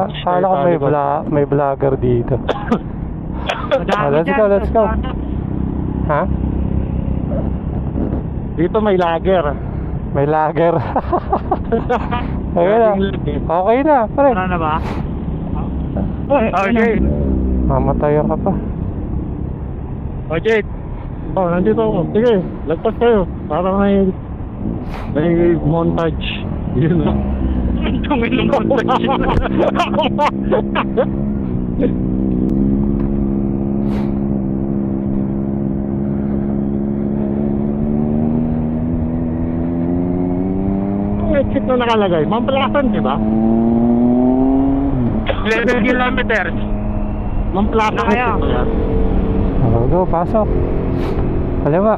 Kala ko may vlogger dito. Let's go. Ha? Dito may lager. May lager. Okay na. Okay na, pare. Wala na ba? Okay. Mamatayo ka pa. Okay. Oh, nandito ako. Sige, lagpas kayo. Para may montage. Yun na. Tungin ng montage. Exit na nakalagay. Mamplasan, di ba? 11 kilometers. Mamplasan Kaya. exit na yan. Go, pasok. Kaliwa.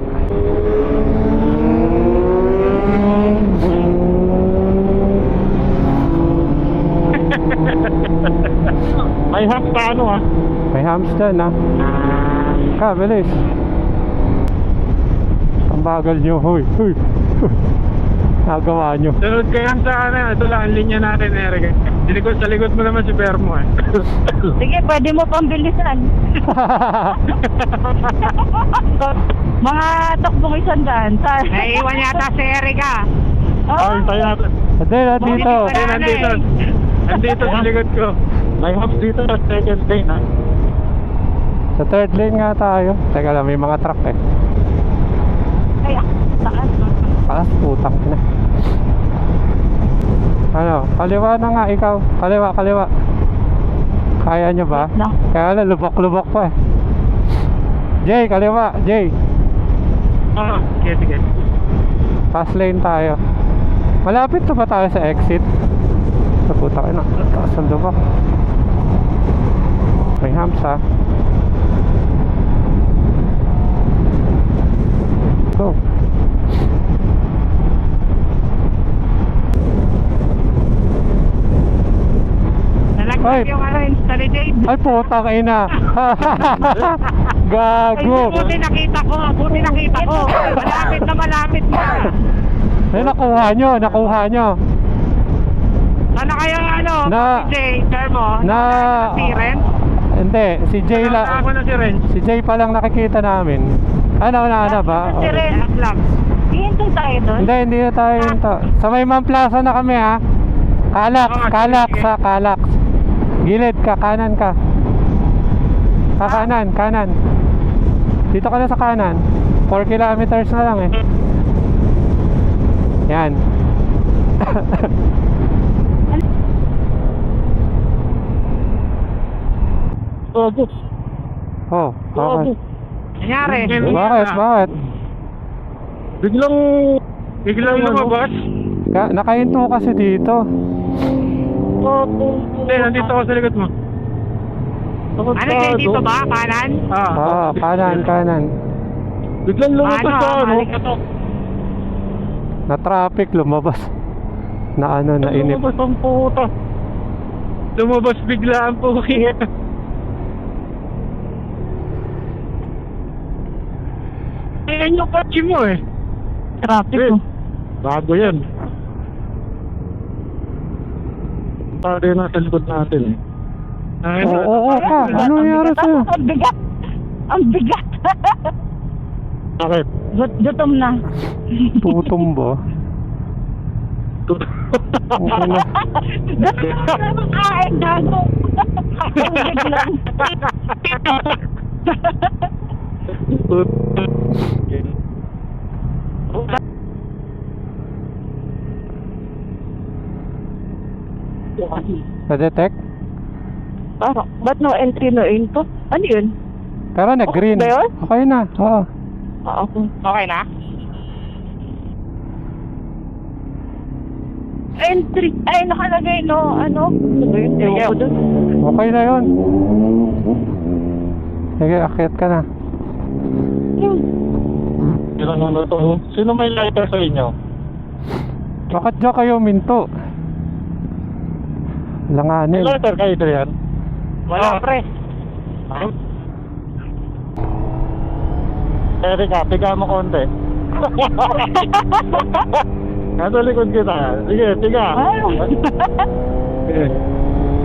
May hack pa ano ah. May hams dyan ha. Ka, bilis. Ang bagal nyo. Huy. Nagawa nyo. Sunod ka yan sa ano. Ito lang ang linya natin, Eric. Sa likod mo naman si Permo eh. Sige, pwede mo pang bilisan. Mga takbong 100. Naiiwan yata si Erica. Ay, tayo natin. Nandito. Nandito sa likod ko. May hubs dito sa second lane ha. Sa third lane nga tayo. Teka lang, may mga truck eh. Ay, saan? Paas, putang na. Ano, kaliwa na nga ikaw. Kaliwa. Kaya nyo ba? No. Kaya na, lubok pa eh. Jay, kaliwa. Jay, Oo, sige. fast lane tayo. Malapit na ba tayo sa exit? Sa puta na. Taas ang lubok. May hams ha. Go. Ay. Nalaglag yung ano, Instalidate. Ay putang ina. Gago. Buti nakita ko. Malapit na. Ay, nakuha nyo. Ano kaya ano? Na- Jay, Permo? Na- Si Ren? Hindi, si Jay Ako na si Ren. Si Jay pa lang nakikita namin. Ano ba? Si Ren. Hihintay tayo doon. Hindi na tayo yun to. Sa may Mount Plaza na kami ha. Kalak sa Kalak. Gilid ka, kanan ka. Kanan. Dito ka na sa kanan. 4 kilometers na lang eh. Yan. Ogo. Oh, okay. Nangyari. Bakit? Biglang lumabas. Nakahinto kasi dito. Hindi, nandito ako sa likod mo. Ano Jay, dito ba? Kanan? Kanan. Biglang lumabas sa ano. Na traffic lumabas. Na inip. Lumabas ang puta. Lumabas bigla ang puki. Ayan yung kotse mo eh. Traffic Eh, mo. bago yan. Pare na sa likod natin eh. Oo ka. Ano nangyari sa'yo? Ang bigat. Bakit? Gutom na. Tutom ba? Okay na. Gutom na makain gago. Ang biglang. Na-detect? Parang, ba't no entry no info? Ano yun? Pero nag-green. Okay ba yun? Okay na. Oo. Okay na? Entry. Ay, nakalagay no, ano? Ano ba yun? Ewan ko dun. Okay na yun. Sige, akyat ka na. Ilan na to? Sino may lighter sa inyo? Bakit dyan kayo minto? May Langanin. lighter kayo ito yan? Wala pre. Erika, tiga mo konti. Nasa likod kita. Sige, tiga. Sige.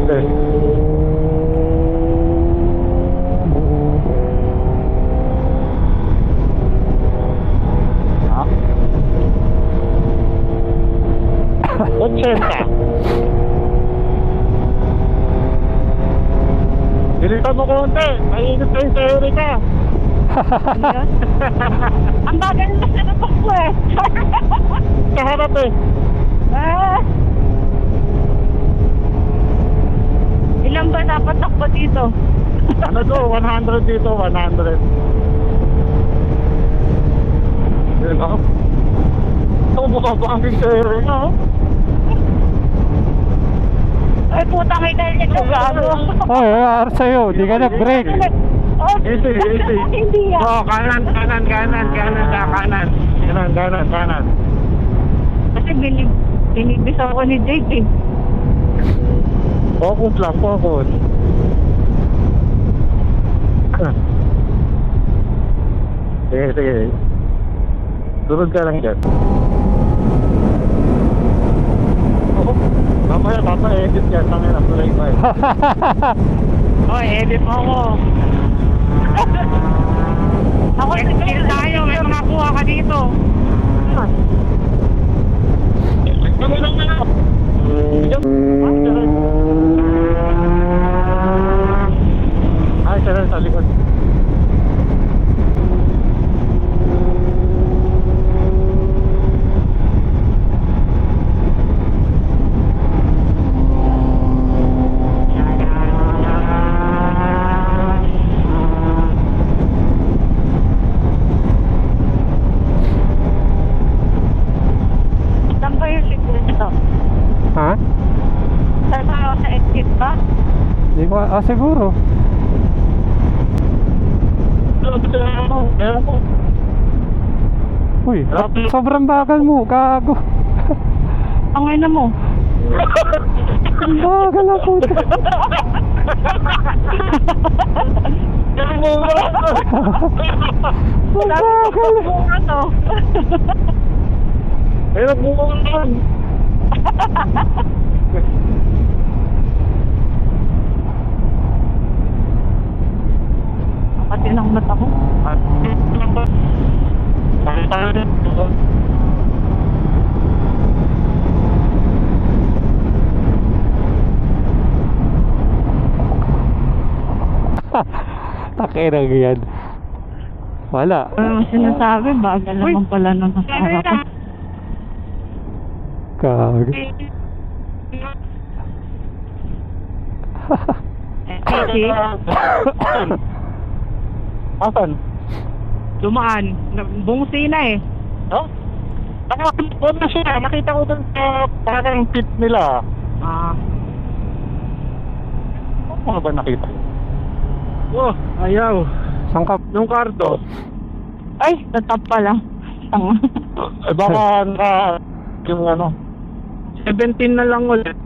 Sige. Ha? 80. Bilisan mo konti. Mainit kayo sa Erika. Ano yun? Ang bagal na sa napak ko eh. Sa harap eh. Ah. Ilan ba dapat takbo dito? Ano to? 100 dito, 100. Yun ako. Ito bukabangin sa Erika. Ay putang ina nito gago. Oy, ano sa'yo? Di ka nag-brake. Oh, Easy, easy. Hindi yan. Oh, kanan. Kanan. Kasi binibis ako ni Jake eh. Focus lang, focus. Sige. Sunod ka lang dyan. Oh, mamaya, edit yan. Tangin na, tuloy pa eh. Oh, edit mo ako. Ako Kill tayo, may makakuha ka dito. Ano lang na? Ay, sa likod. saan ba yung siguro nito? Ha? Saan ba ako sa exit ba? Di ko, siguro. Uy, sobrang bagal mo, gago. Ang ina mo. Ang bagal na po. Ang bagal. Ano? Ay, nagbubukan naman. Pati ng mata ko. Takinang yan. Wala. Ano sinasabi? Bagal naman pala nung nasara ko. Gago. Kasi, Asan? Dumaan. Bungsi na eh. No? Nakakapagod na siya. Nakita ko dun sa parang pit nila. Ah. Ano ba nakita? Oh, ayaw. Saan ka? Nung karto. ay, natap pala. Tanga. Eh baka na yung ano. 17 na lang ulit.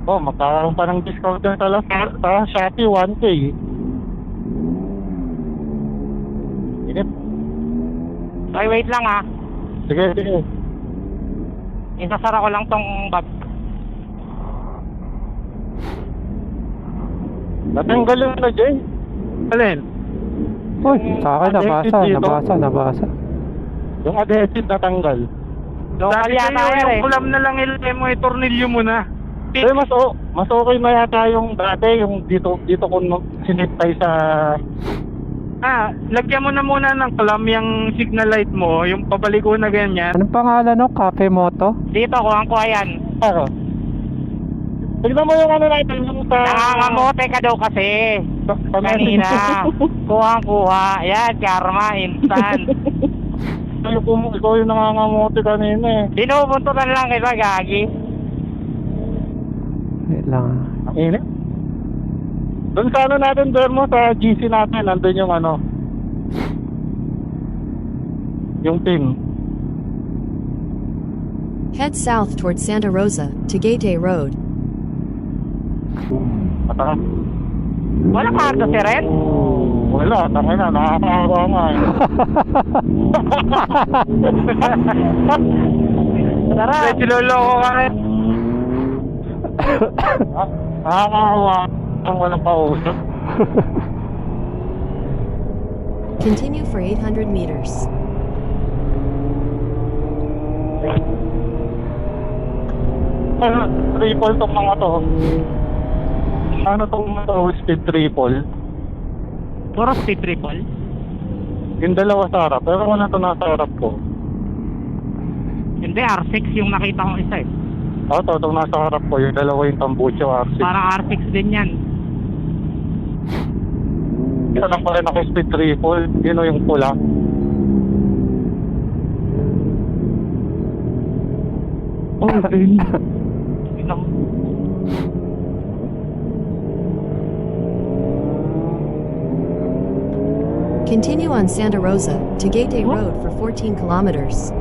Oh, magkakaroon pa ng discount dun sa Shopee 1K. Inip. Ay, wait lang ah. Sige. Isasara ko lang tong bag. Natanggal yung na, Jay. Alin? Uy, sa akin nabasa. Yung adhesive natanggal. Sabi kayo, yung kulam na lang ilagay mo, itornilyo mo na. Eh, mas okay na yata yung dati, yung dito ko sinitay sa... Ah, lagyan mo na muna ng kulam yung signal light mo, yung pabaliko na ganyan. Anong pangalan no? Cafe Moto? Dito, kuha ko ayan. Ano? Tignan mo yung ano natin, yung sa... Nangangamote ka daw kasi. Kanina. Kuha. Yan, karma, instant. Ikaw yung nangangamote kanina eh. Binubuntutan lang kita, gagi. Wait lang. Init? Doon sa ano natin, doon mo, sa GC natin, nandun yung ano. Yung pin. Head south toward Santa Rosa, Tagaytay Road. Ataka. Wala karto si Ren? Wala, tangina, nakakawa nga eh. Tara. Siloloko ka rin. Nakakawa ang walang pausap. Continue for 800 meters. Triple tong mga to. Ano tong mga to? Speed triple. Puro speed triple. Yung dalawa sa harap. Pero wala to nasa harap ko. Hindi, R6 yung nakita kong isa eh. Itong nasa harap ko. Yung dalawa yung Tambucho R6. Parang R6 din yan. Isa lang pa rin ako speed triple. Yun o yung pula. Continue on Santa Rosa to Gaytay Road for 14 kilometers.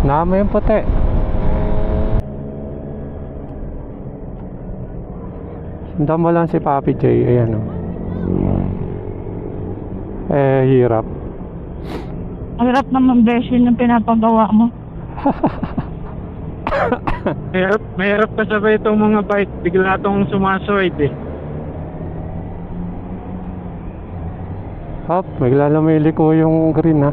Nama yung puti. Sundan mo lang si Papi J. Ayan o. Hirap. Ang hirap naman beses yung pinapagawa mo. Mahirap kasabay itong mga bike. Bigla itong sumasoid eh. Hop, bigla lumiliko yung green ha.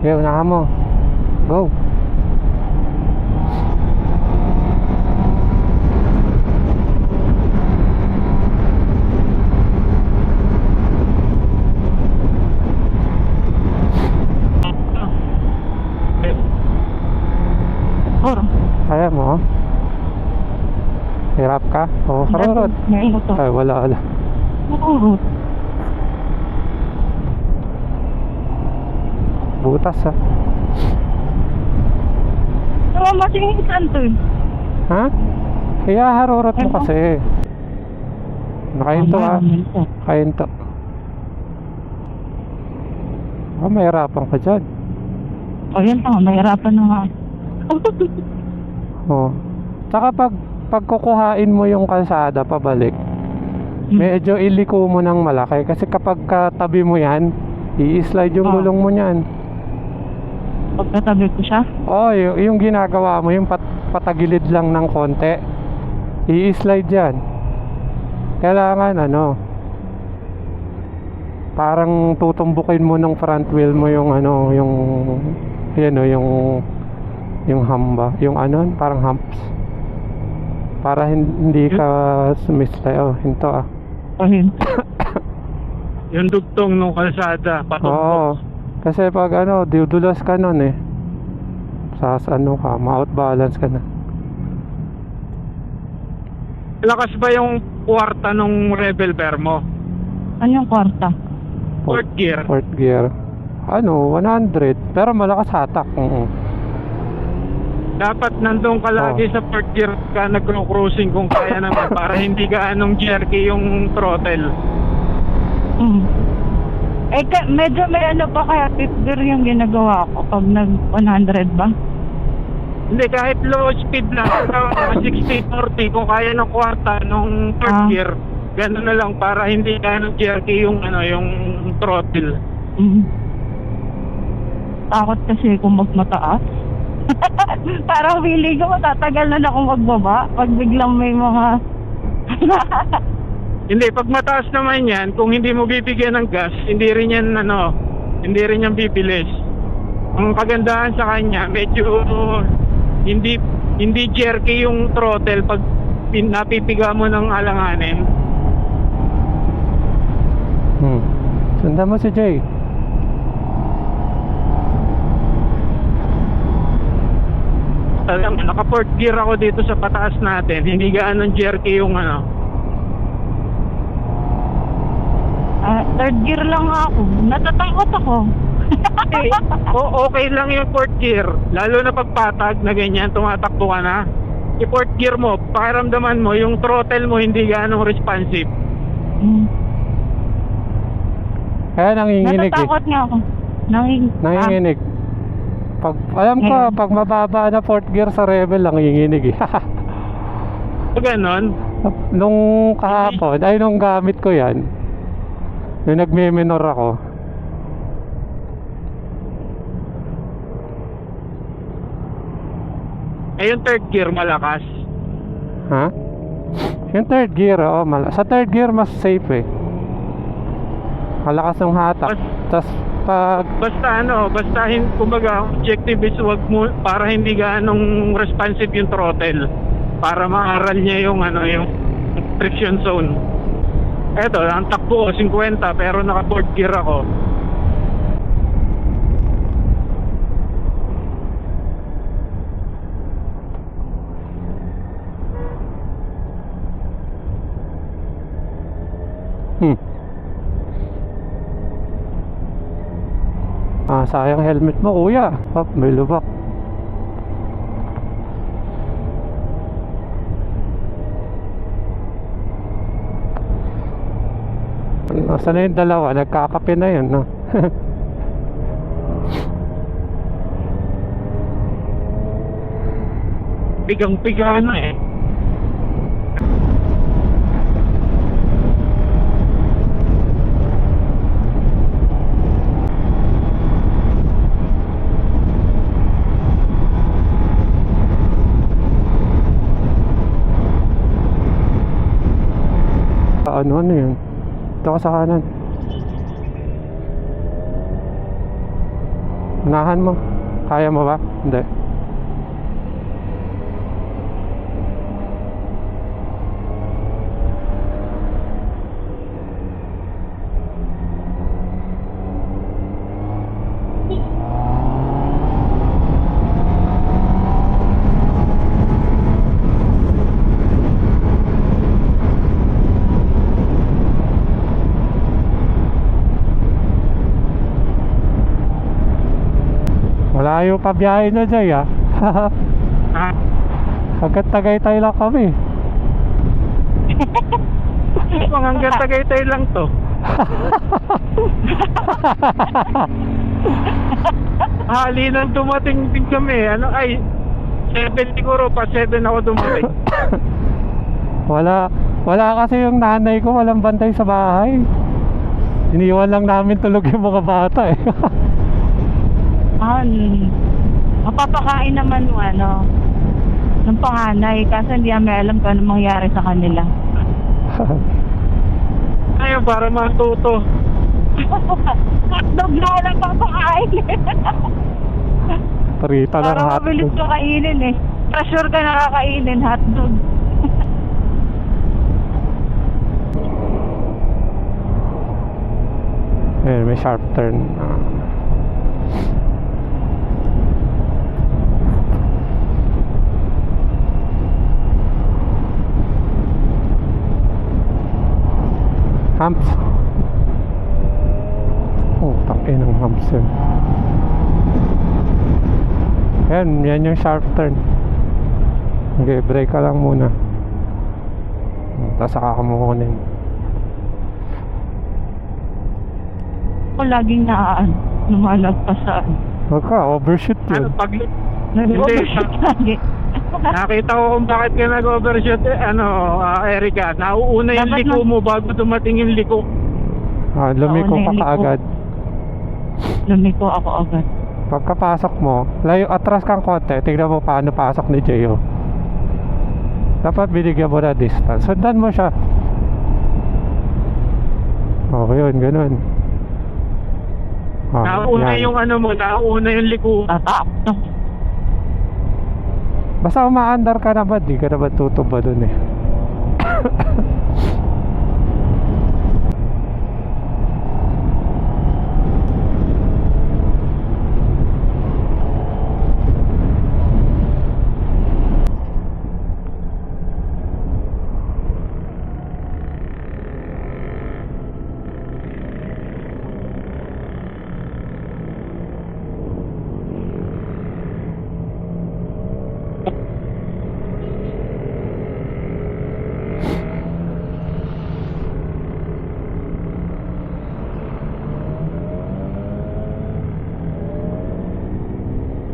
Okay, unahan mo. Go. Kaya mo? Hirap ka? O, karurot. Ngayon ito. Ay, wala. Nakurot. Butas ha. Masingin saan to eh? Ha? Kaya harurot mo kasi. Nakahinto ha. Nakahinto. Mahirapan ka dyan. O yan tama, mahirapan na nga. Oh. Tsaka pag kukuhain mo yung kalsada pabalik, medyo iliko mo ng malaki kasi kapag katabi mo yan, i-slide yung gulong mo niyan. Pagkatabi ko siya? Oh, yung ginagawa mo, yung patagilid lang ng konti, i-slide yan. Kailangan parang tutumbukin mo ng front wheel mo yung yung hamba, yung parang humps. Para hindi ka sumislay. Oh, hinto ah. Yung dugtong ng kalsada, patumbok. Oo. Kasi pag diudulas ka nun eh. Ma-outbalance ka na. Lakas ba yung kwarta nung Rebel Bear mo? Ano yung kwarta? Fourth gear. Fourth gear. 100. Pero malakas hatak. Dapat nandun ka lagi sa fourth gear ka nagcruising kung kaya naman para hindi ka anong jerky yung throttle. Medyo may pa kaya fifth gear yung ginagawa ko pag nag 100 ba? Hindi, kahit low speed lang, 60-40 kung kaya ng kwarta nung third gear, gano'n na lang para hindi ka anong jerky yung yung throttle. Takot kasi kung magmataas. Parang feeling ko matatagal na akong magbaba pag biglang may mga Hindi, pag mataas naman yan, kung hindi mo bibigyan ng gas, hindi rin yan bibilis. Ang kagandahan sa kanya, medyo hindi jerky yung throttle pag napipiga mo ng alanganin. Sundan mo si Jay. alam mo, naka fourth gear ako dito sa pataas natin. Hindi gaano jerky yung ano. Third gear lang ako. Natatakot ako. Okay lang yung fourth gear. Lalo na pagpatag na ganyan, tumatakbo ka na. Yung fourth gear mo, pakiramdaman mo, yung throttle mo hindi gaano responsive. Kaya nanginginig Natatakot nga ako. Nanginginig. Pag, alam ko, Ngayon. pag mababa na fourth gear sa Rebel, nanginginig eh. So ganon, Nung kahapon, ay nung gamit ko yan, nung nagme-minor ako, eh yung third gear malakas. ha? Yung third gear, sa third gear mas safe eh. Malakas ng hatak. Tapos pag Basta kumbaga, objective is wag mo, para hindi ganong responsive yung throttle. Para maaral niya yung ano, yung friction zone. Eto, ang takbo ko 50 pero naka fourth gear ako. sayang helmet mo kuya. May lubak. Nasaan na yung dalawa? Nagkakape na yun, no? Pigang-piga na eh. Ano yun? Ito ka sa kanan. Unahan mo. Kaya mo ba? Hindi. Malayo pa biyahe na Jay ah. Ha? Hanggang Tagaytay lang kami. Hanggang Tagaytay lang to. Hali nang dumating din kami. Ano ay 7 siguro pa 7 ako dumating. Wala kasi yung nanay ko, walang bantay sa bahay. Iniwan lang namin tulog yung mga bata eh. Mapapakain naman mo ng panganay kasi hindi namin alam kung ano mangyari sa kanila. Ayun, para matuto. Hotdog na walang papakain. Parita ng Para mabilis hotdog. ka kainin eh. Pressure ka nakakainin, hotdog. Ayun, may sharp turn. Humps. Oh, takin ng humps yun. Yan yung sharp turn. Okay, brake ka lang muna. Tapos saka ka kukunin. Ako laging lumalagpasan. Huwag ka, overshoot Ano yun. pag Nag-overshoot lagi. nakita ko kung bakit ka nag-overshoot Erica, nauuna yung Dapat liko mo bago dumating yung liko. Lumiko ka liko. kaagad. Lumiko ako agad. Pagkapasok mo, layo atras kang konti. Tignan mo paano pasok ni Jeyo. Dapat binigyan mo na distance. Sundan mo siya. Yun, ganun. Nauuna yan. yung nauuna yung liko. Tatap. Basta umaandar ka naman, di ka naman tutuba dun eh.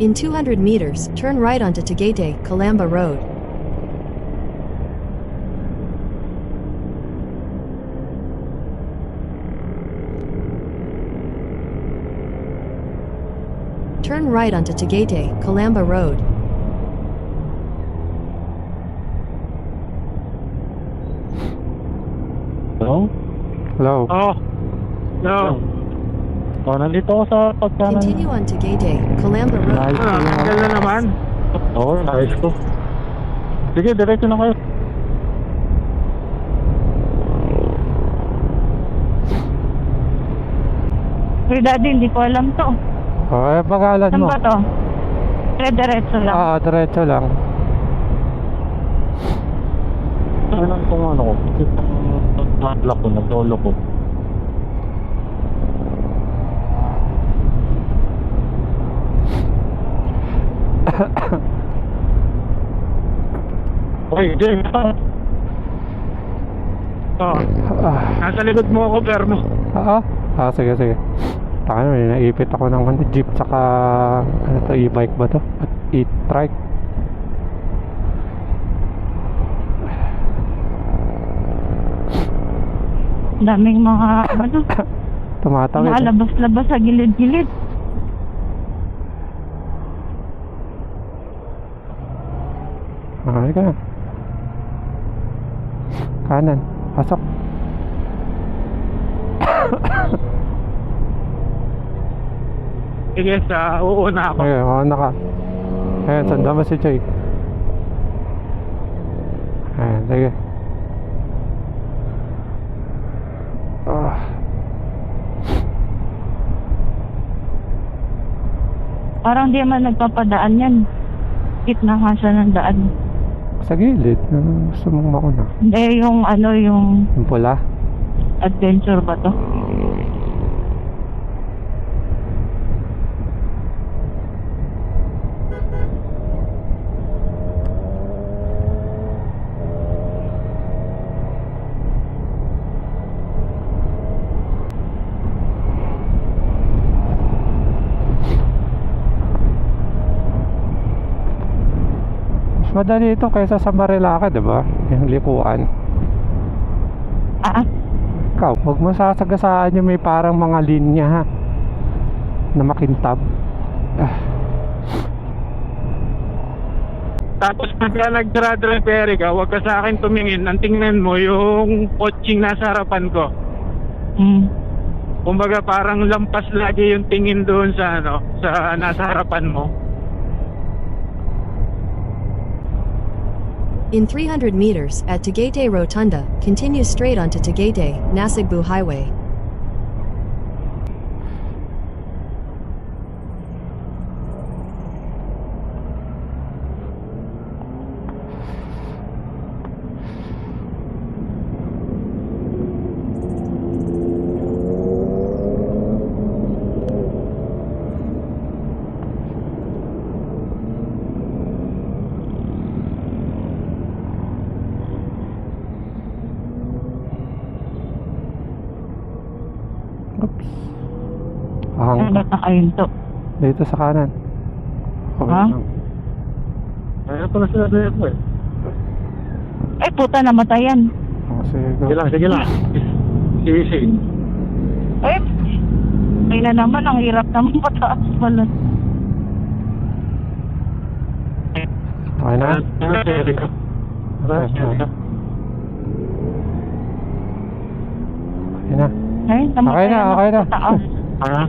In 200 meters, turn right onto Tagaytay, Calamba Road. Turn right onto Tagaytay, Calamba Road. Hello? Hello. Oh. No. Oh, nandito ako sa pagkanan. Continue on Tagaytay, Calamba Road. Nice. Tanggal na naman. Oo, ayos ko. Sige, diretso na kayo. Uy, daddy, hindi ko alam to. Oh, pagalan Saan mo. ba to? Diretso lang. Diretso lang. Ano kung ano ko? Nag-lock ko, nag-lolo ko. Oy, James. Oh. Ah, Nasa likod mo ako, Permo. sige, sige. Taka naman, naipit ako ng jeep tsaka ano to, e-bike ba to? At e-trike. Daming mga, ano, Tumatawid. mga labas-labas sa gilid-gilid. Halika na. Kanan. Pasok. Sige, uuna ako. Ayun, na ka. Ayun, sanda mo si Choy. Ayun, sige. Ah. Parang di man nagpapadaan yan. Gitna nga siya ng daan. Sa gilid. Ano gusto mong mauna? Hindi, yung ano, yung Yung pula? adventure ba to? Mas madali ito kaysa sa Marilaki, diba? Yung likuan. Ah, Ikaw, huwag mo sasagasaan yung may parang mga linya ha. Na makintab. Ah. Tapos pagka nagdra-drive ka, huwag ka sa akin tumingin. Ang tingnan mo yung coaching nasa harapan ko. Kumbaga parang lampas lagi yung tingin doon sa ano, sa nasa harapan mo. In 300 meters, at Tagaytay Rotunda, continue straight onto Tagaytay, Nasugbu Highway. Oops. ano na ayun to? Dito sa kanan. Okay Ha? lang. Ayun pala sila dito eh. Ay, puta, namatayan. Sige lang, sige lang. Easy. Ay, ay na naman, ang hirap naman pataas pala. Okay na? Okay na. Ay, namatayan Okay na. pataas. Ha?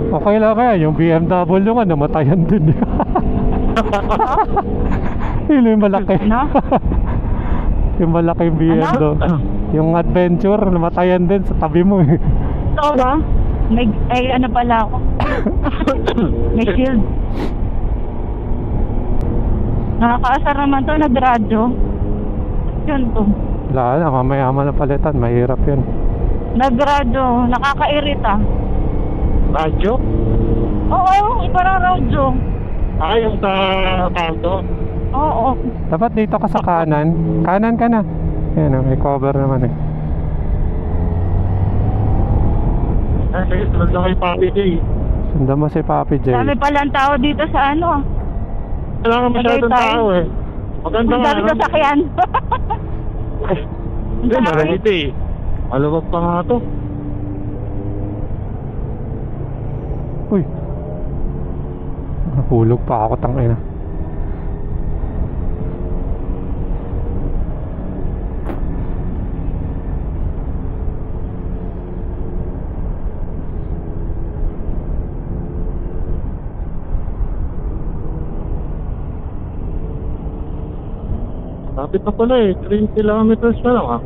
Okay lang kaya, yung BMW nga, namatayan din. Yun yung malaki. Ano? Yung malaking BMW. Yung adventure, namatayan din sa tabi mo eh. Ito ba? May, ay, ano pala ako? May shield. Nakakaasar naman to, nagradyo. Yun to. Wala na, mamaya na palitan, mahirap yun. Nagradyo, nakakairita. Radyo? Oo, iparang radyo. Yung sa kanto. Oo. Dapat dito ka sa kanan. Kanan ka na. Ayan, may cover naman eh. Ay, sige, sunod na kay Papi J. Sundan mo si Papi J. Dami palang tao dito sa ano. Wala ka masyadong Tagaytay. tao eh. Maganda Ang nga, dami ano? sasakyan. Hindi, maraming Ito eh. maluwag pa nga to. Uy. Nahulog pa ako, tangina. Lapit na pala eh. 3 kilometers na lang ah.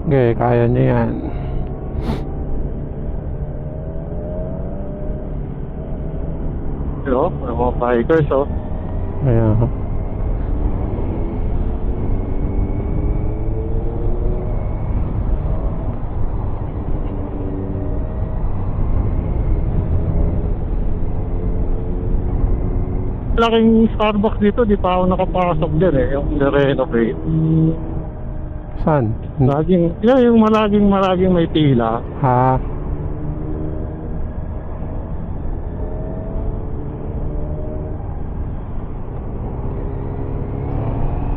Okay, kaya niya yan. Pero, may mga bikers oh. Ayan. Laking Starbucks dito, di pa ako nakapasok din eh. Yung renovate. Saan? Laging, yung malaging may pila. Ha?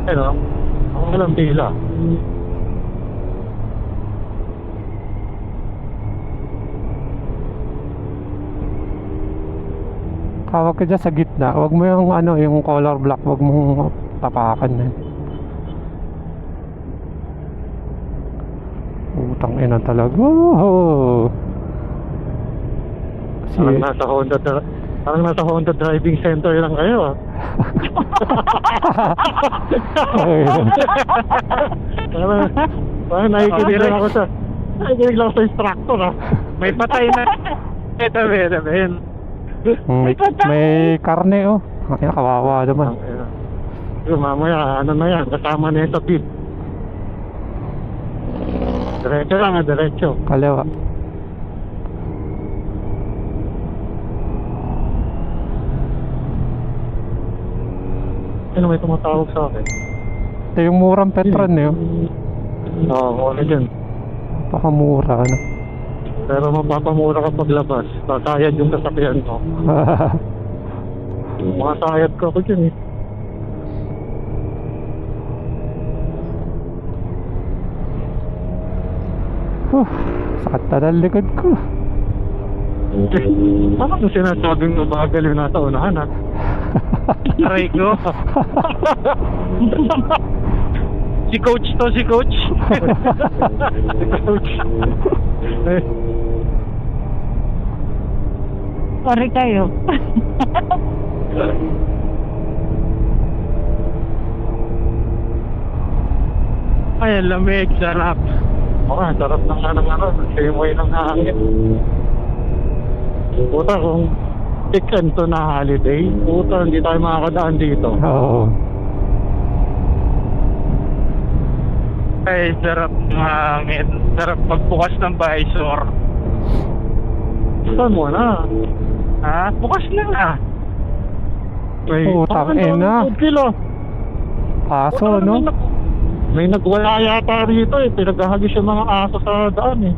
Ano? Ang walang pila. Kawag ka dyan sa gitna. Huwag mo yung ano, yung color block. Huwag mong tapakan na. Utang ina talaga. Oh. Kasi, Parang nasa Honda driving center lang kayo ah. Parang nakikinig lang ako sa instructor ah. May patay na. Ito, Ben. may karne oh. Ay, kawawa naman. Yung mamaya, ano na yan, kasama na yan sa pit. Diretso lang ah, diretso. Kaliwa. Sino may tumatawag sa akin? Ito yung murang Petron eh. Oh. Oo, muna dyan. Pakamura ano. Pero mapapamura ka paglabas. Sasayad yung sasakyan mo. Mga sayad ko ako dyan eh. Sakit na ng likod ko. Bakit yung sinasabing mabagal yung nasa unahan ha? Aray ko. Si coach to, si coach. Eh, Sorry kayo. Ay, ang lamig, sarap. okay, sarap na nga ng ano. Simoy ng hangin. Puta kung weekend to na holiday, puta hindi tayo makakadaan dito. Oo. Ay, sarap ng hangin. Sarap pagbukas ng visor. Saan mo na? Ha? Bukas na nga. Putang ina. Kilo. Aso no? May nagwala yata rito eh. Pinaghahagis yung mga aso sa daan eh.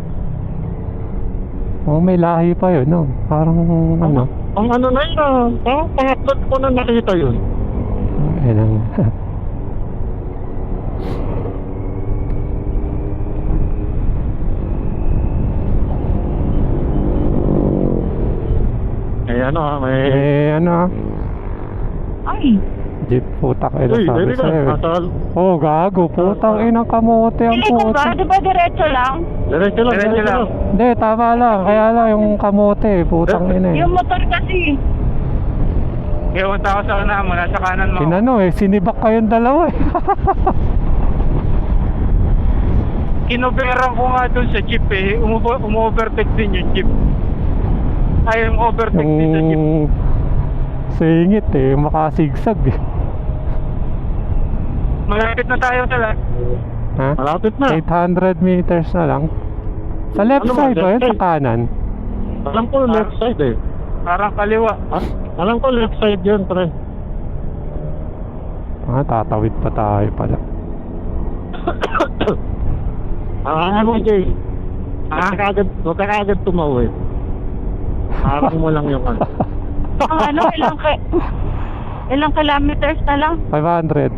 Oh, may lahi pa yun no? Parang ano. Ang ano na yun ah. Parang pangatlot ko na nakita yun. Ayun. Eh ano ah, may... Ano ah. Ay, Jeep, putak ina Uy, sabi dali ka. sa'yo. Asal. Oh, gago. Putang inang kamote ang pili ko ba? puta. Di ba diretso lang? Diretso lang, Diretso diretso lang. lang. Hindi, tama lang. Kaya lang yung kamote. Putang ina eh. Yung motor kasi. Kaya punta ko sa una mo, nasa kanan mo. Sinano eh. Sinibak kayong dalawa eh. Kinoberan ko nga dun sa jeep eh. Umu-overtake din yung jeep. Ay, yung overtake din sa jeep. Yung singit eh. Makasigsag eh. Malapit na tayo sa Ha? Malapit na. 800 meters na lang. Sa left Ano ba, side ba yun? left Sa side? kanan? Alam ko left side eh. parang kaliwa. Ah, alam ko left side yun, pre. Tatawid pa tayo pala. Ano Jay? Huwag ka kagad tumawid. Harang mo lang yung ano. Ang ilang kilometers na lang? 500.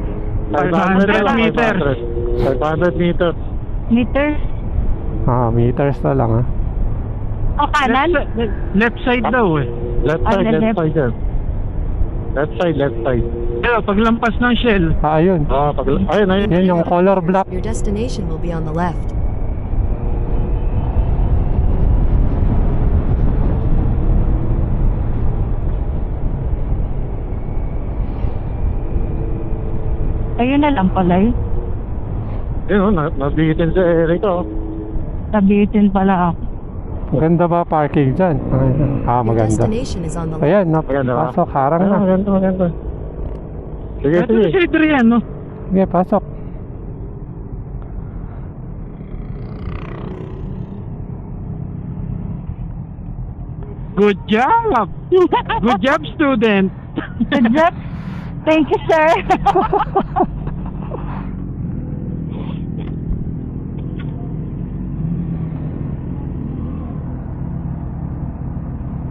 500 meters. 500 meters. Meters? Meters na lang ha. O kanan? Left side daw eh. Left side, left side yan. Left side, left side. Kaya paglampas ng Shell, Ayun. Ayun. Yan yung color black. Your destination will be on the left. Ayun na lang pala eh. Yun, nabihitin si Eric oh. Sabitin pala ako. Maganda ba parking dyan? Your Maganda. destination is on the left. Ayan, Maganda ba? pasok. Harang na. Maganda. Sige, ito sige. si Adrian, no? Sige, pasok. Good job! Good job, student! Good job. Thank you, sir.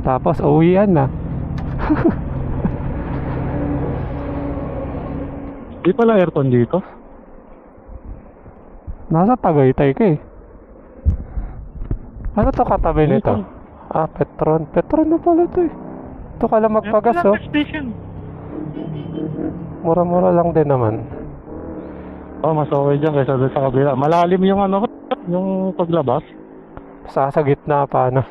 Tapos, uwian na. Di pala aircon dito. Nasa Tagaytay ka eh. Ano to katabi nito? Petron. Petron na pala to eh. Ito ka lang magpagas oh. Station. Mura-mura lang din naman. Mas okay dyan kaysa doon sa kabila. Malalim yung ano, yung paglabas. Sa gitna pa ano.